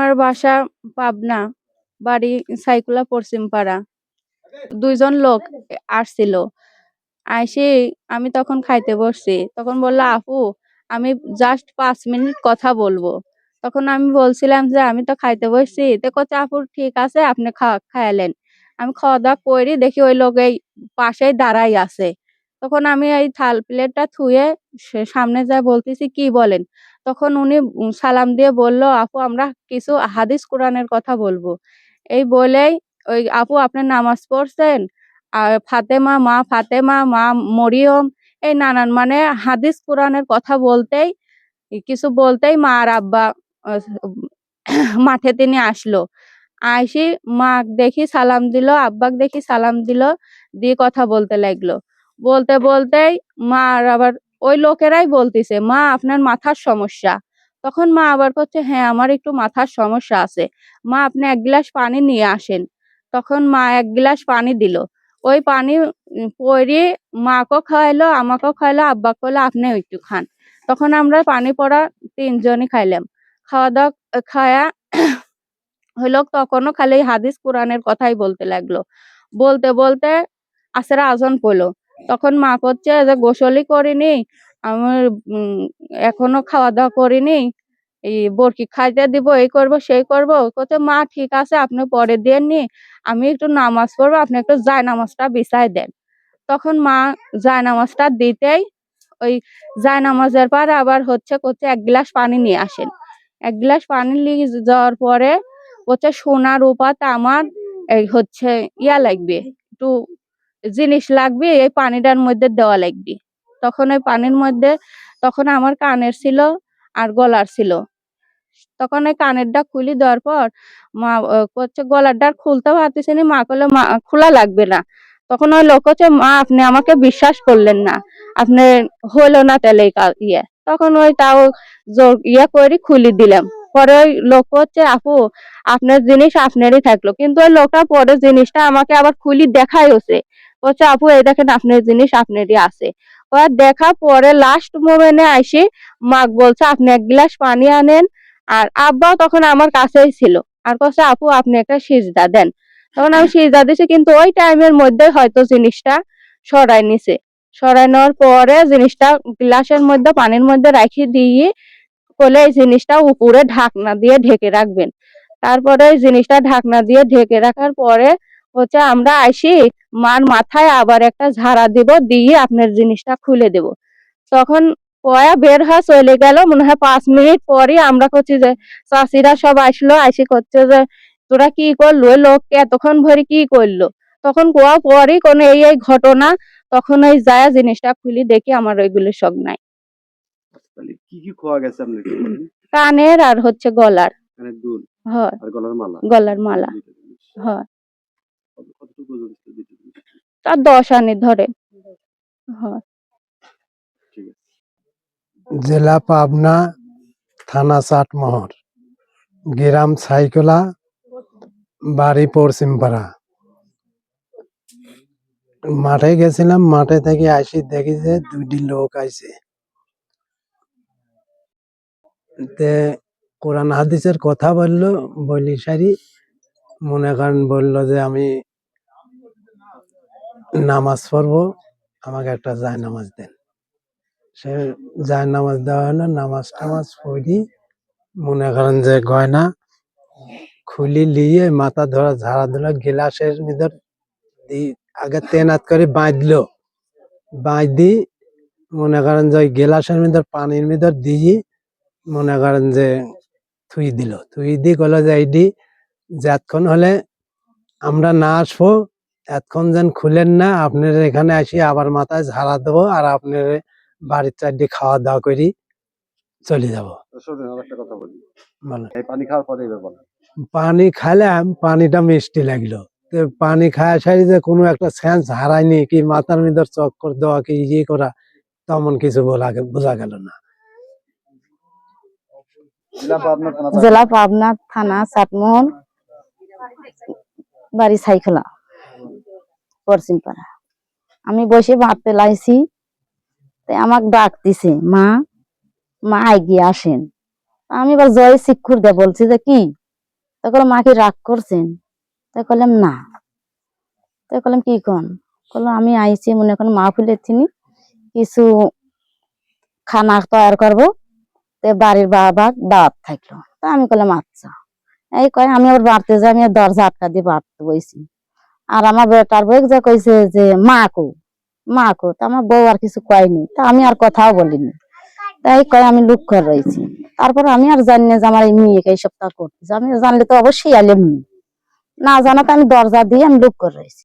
আমার বাসা পাবনা, বাড়ি সাইকুলা পশ্চিমপাড়া। ২ জন লোক আসছিল। আইসে আমি তখন খাইতে বসছি। তখন বলল, "আপু আমি জাস্ট ৫ মিনিট কথা বলবো।" তখন আমি বলছিলাম যে, "আমি তো খাইতে বসছি।" তো কচ্ছে, "আপু ঠিক আছে আপনি খায়ালেন।" আমি খাওয়া-দাওয়া কইরি দেখি ওই লোক এই পাশেই দাঁড়াই আছে। তখন আমি এই থাল প্লেটটা থুয়ে সামনে যায়ে বলতেছি, "কি বলেন?" তখন উনি সালাম দিয়ে বলল, "আপু আমরা কিছু হাদিস কোরআনের কথা বলবো।" এই বলেই ওই, "আপু আপনি নামাজ পড়ছেন?" আর মা ফাতেমা, মা মরিয়ম এই নানান মানে হাদিস কোরআনের কথা বলতেই কিছু বলতেই মা আর আব্বা আ মাঠে তিনি আসলো। আইসি মাক দেখি সালাম দিল, আব্বাক দেখি সালাম দিল, দিয়ে কথা বলতে লাগলো। বলতে, বলতেই মা আর আবার ওই লোকেরাই বলতিছে, "মা আপনার মাথার সমস্যা।" তখন মা আবার কচ্ছে, "হ্যাঁ, আমার একটু মাথার সমস্যা আছে। মা আপনি ১ গ্লাস পানি নিয়ে আসেন।" তখন মা ১ গ্লাস পানি দিল। ওই পানি পইরে মাকেও খাওয়াইলো, আমাকেও খাওয়াইলো, আব্বাকে কইলো, "আপনিও একটু খান।" তখন আমরা পানি পড়া ৩ জনই খাইলাম। খাওয়া-দাওয়া খায়া হইলো তখনও খালি হাদিস কোরআনের কথাই বলতে লাগলো। বলতে, বলতে আসরের আজান পড়লো। তখন মা কচ্ছে যে, "গোসলই করিনি, আমার এখনো খাওয়া-দাওয়া করিনি। এই বরকি খাইতে দিব, এই করব, সেই করব।" কচ্ছে, "মা ঠিক আছে আপনি পরে দিয়েননি। আমি একটু নামাজ পড়বো, আপনি একটু জায়নামাজটা বিছায় দেন।" তখন মা জায়নামাজটা দিতেই ওই জায়নামাজের পর আবার কচ্ছে ১ গ্লাস পানি নিয়ে আসেন। ১ গ্লাস পানি লিয়ে যাওয়ার পরে হচ্ছে সোনা, রূপা, তামার এই লাগবে, একটু জিনিস লাগবে এই পানিটার মধ্যে দেওয়া লাগবে। তখন ওই পানির মধ্যে তখন আমার কানের ছিল আর গলার ছিল। তখন ওই কানেরটা খুলে দেওয়ার পর মা কচ্ছে গলারটা আর খুলতে পারতেছি না। মা কইলো, "মা খোলা লাগবে না।" তখন ওই লোক কচ্ছে, "মা আপনি আমাকে বিশ্বাস করলেন না। আপনি হইলো না তাইলে ইয়ে।" তখন ওই তাও জোর করে খুলে দিলাম। পরে ওই লোক কচ্ছে, "আপু আপনার জিনিস আপনারই থাকলো।" কিন্তু ওই লোকটা পরে জিনিসটা আমাকে আবার খুলে দেখাইছে। কচ্ছে, "আপু এই দেখেন আপনার জিনিস আপনারই আছে।" ওরা দেখা পরে লাস্ট মোমেন্টে আইসে মাকে বলছে, "আপনি ১ গ্লাস পানি আনেন।" আর আব্বাও তখন আমার কাছেই ছিল। আর কচ্ছে, "আপু আপনি একটা সিজদা দেন।" তখন আমি সিজদা দিছি কিন্তু ওই টাইমের মধ্যে হয়তো জিনিসটা সরাই নিছে। সরাই নেওয়ার পরে জিনিসটা গ্লাসের মধ্যে পানির মধ্যে রাইখে দিয়ে কইলে, "এই জিনিসটা উপরে ঢাকনা দিয়ে ঢেকে রাখবেন।" তারপরে ওই জিনিসটা ঢাকনা দিয়ে ঢেকে রাখার পরে আমরা আইসি মার মাথায় আবার একটা ঝাড়া দিব, দিয়ে আপনার জিনিসটা খুলে দেব। তখন কয়া বের হয়ে চলে গেল। মনে হয় ৫ মিনিট পরই আমরা করছি যে চাচিরা সব আসলো, আইসে করছে যে, "তোরা কি করলো? ওই লোক এতক্ষণ ভরে কি করলো?" তখন কোয়া পরই কোনো এই ঘটনা। তখন ওই যায়া জিনিসটা খুলি দেখি আমার ওইগুলো সব নাই। তাহলে কি কি খোয়া গেছে আপনার একটু বলেন? কানের আর গলার। কানের দুল হয়। আর গলার মালা। গলার মালা। ২ টা জিনিস। হয়। কতটুকু ওজন ছিল ২ টা জিনিস? তা ১০ আনি ধরে। হয়। ঠিক আছে। জেলা পাবনা, থানা চাটমোহর, গ্রাম সাইকুলা, বাড়ি পশ্চিমপাড়া। মাঠে গেছিলাম, মাঠে থেকে আসি দেখি যে ২টি লোক আইছে। তে কোরআন হাদিসের কথা বললো, বলি সারি মনে করেন বললো যে আমি নামাজ পড়বো, আমাকে একটা জায়নামাজ দেন। সে জায়নামাজ দেওয়া হলো, নামাজ টামাজ পড়ি মনে করেন যে গয়না খুলি লিয়ে মাথা ধরা ঝাড়া দিল, গিলাসের ভিতর আগে তেনাত করে বাঁধলো, বাঁধি মনে করেন যে ওই গিলাসের ভিতর পানির ভিতর দিয়ে মনে করেন যে থুই দিল, থুই দিয়ে কলো যে এইটি যতক্ষণ হলে আমরা না আসবো এতক্ষণ যেন খুলেন না, আপনার এখানে আসি আবার মাথায় ঝাড়া দেবো আর আপনার বাড়ির চারদিকে খাওয়া দাওয়া করি চলে যাবো। শোনেন আর একটা কথা বলি। বলেন। এই পানি খাওয়ার পরে এবার বলেন। পানি খাইলাম, পানিটা মিষ্টি লাগলো। তো পানি খাওয়া সারি যে কোনো একটা সেন্স হারায়নি, কি মাথার ভিতর চক্কর দেওয়া কি ইয়ে করা তেমন কিছু বোঝা গেল না। জেলা পাবনা, থানা চাটমোহর, বাড়ি সাইখোলা পশ্চিমপাড়া। আমি বসে ভাবতে লাইছি, আমাকে ডাক দিছে, "মা মা এগিয়ে আসেন।" আমি এবার জয় শিক্ষুর দিয়ে বলছি যে, "কি?" তখন মা কি রাগ করছেন? তাই করলাম না। তাই করলাম কি কন? করলো আমি আইছি মনে করেন মাহফিলের তিনি কিছু খানা তৈয়ার করবো, তো বাড়ির বাবা দাওয়াত থাকলো। তা আমি করলাম আচ্ছা। এই কয় আমি আবার বাড়তে যাই, আমি দরজা আটকা দিয়ে বাড়তে বইছি। আর আমার বেটার বউ যা কইছে যে মা কো, তা আমার বউ আর কিছু কয়নি, তা আমি আর কথাও বলিনি। তাই কয় আমি লুক করে রয়েছি। তারপর আমি আর জানি না যে আমার এই মেয়েকে এই সপ্তাহ করতেছে, আমি জানলে তো অবশ্যই আইলে না জানাতে আমি দরজা দিয়ে আমি লুক করে রয়েছি।